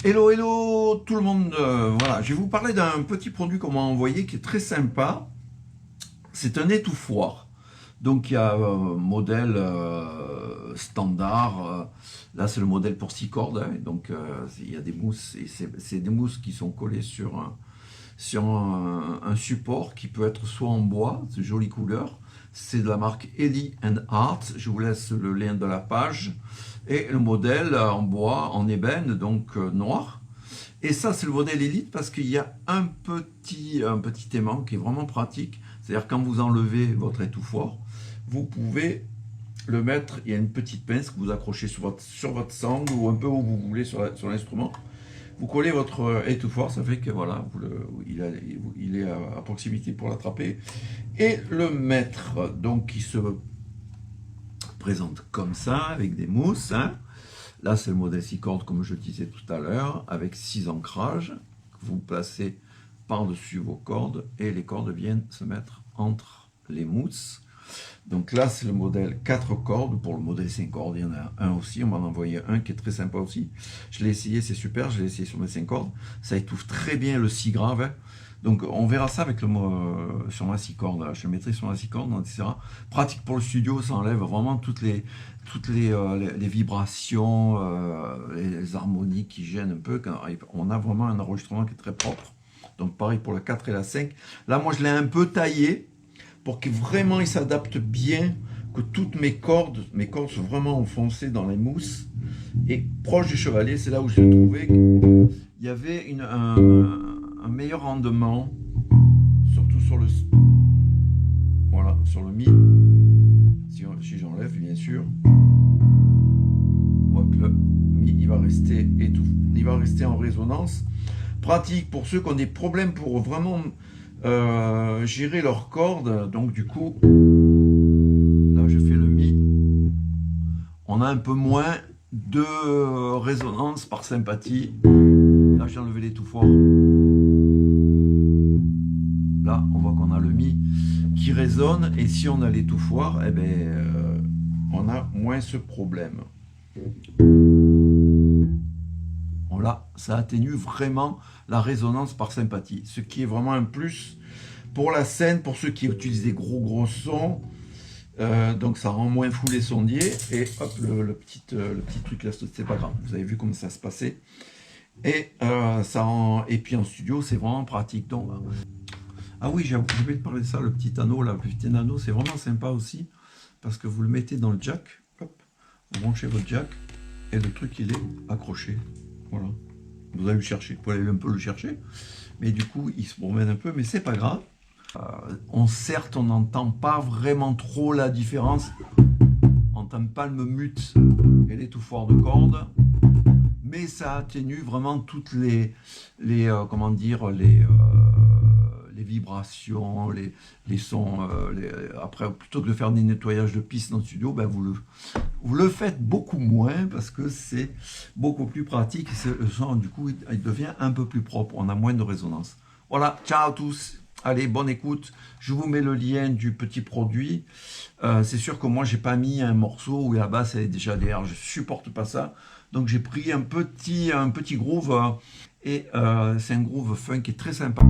Hello, hello tout le monde. Voilà, je vais vous parler d'un petit produit qu'on m'a envoyé qui est très sympa. C'est un étouffoir. Donc il y a un modèle standard. Là c'est le modèle pour 6 cordes. Hein, donc il y a des mousses et c'est des mousses qui sont collées sur un support qui peut être soit en bois, c'est jolie couleur. C'est de la marque Ellie and Art. Je vous laisse le lien de la page. Et le modèle en bois, en ébène, donc noir. Et ça, c'est le modèle Elite parce qu'il y a un petit aimant qui est vraiment pratique. C'est-à-dire quand vous enlevez votre étouffoir, vous pouvez le mettre, il y a une petite pince que vous accrochez sur votre sangle ou un peu où vous voulez sur l'instrument. Vous collez votre étouffoir, ça fait que voilà, il est à proximité pour l'attraper. Et le mettre, donc qui se présente comme ça, avec des mousses. Hein. Là, c'est le modèle 6 cordes, comme je disais tout à l'heure, avec 6 ancrages que vous placez par-dessus vos cordes et les cordes viennent se mettre entre les mousses. Donc là, c'est le modèle 4 cordes. Pour le modèle 5 cordes, il y en a un aussi. On m'en a envoyé un qui est très sympa aussi. Je l'ai essayé, c'est super. Je l'ai essayé sur mes 5 cordes. Ça étouffe très bien le si grave. Hein. Donc on verra ça avec sur ma 6 cordes. Je le mettrai sur ma 6 cordes, etc. Pratique pour le studio, ça enlève vraiment toutes les vibrations, les harmonies qui gênent un peu. On a vraiment un enregistrement qui est très propre. Donc pareil pour la 4 et la 5. Là, moi, je l'ai un peu taillé pour que vraiment il s'adapte bien, que toutes mes cordes sont vraiment enfoncées dans les mousses. Et proche du chevalet, c'est là où j'ai trouvé qu'il y avait un meilleur rendement, surtout sur le mi. Si j'enlève, bien sûr, on voit que le mi il va rester il va rester en résonance. Pratique pour ceux qui ont des problèmes pour vraiment gérer leurs cordes. Donc du coup, là je fais le mi, on a un peu moins de résonance par sympathie. Là j'ai enlevé l'étouffoir. Là on voit qu'on a le mi qui résonne, et si on a l'étouffoir, eh ben, on a moins ce problème. Là, ça atténue vraiment la résonance par sympathie, ce qui est vraiment un plus pour la scène, pour ceux qui utilisent des gros sons. Donc ça rend moins fou les sondiers. Et hop, le petit truc là, c'est pas grave. Vous avez vu comment ça se passait. Et et puis en studio, c'est vraiment pratique. Donc, ah oui, j'ai oublié de parler de ça, le petit anneau là, le petit anneau, c'est vraiment sympa aussi parce que vous le mettez dans le jack. Hop, vous branchez votre jack et le truc il est accroché. Voilà, vous allez le chercher, vous pouvez aller un peu le chercher, mais du coup il se promène un peu, mais c'est pas grave. Certes, on n'entend pas vraiment trop la différence entre un palme mute et l'étouffoir de cordes, mais ça atténue vraiment toutes les vibrations, les sons. Après, plutôt que de faire des nettoyages de pistes dans le studio, ben vous le faites beaucoup moins parce que c'est beaucoup plus pratique. Le son, du coup, il devient un peu plus propre. On a moins de résonance. Voilà, ciao à tous. Allez, bonne écoute. Je vous mets le lien du petit produit. C'est sûr que moi, j'ai pas mis un morceau où la basse elle est déjà derrière. Je supporte pas ça. Donc, j'ai pris un petit groove. Et c'est un groove funk qui est très sympa.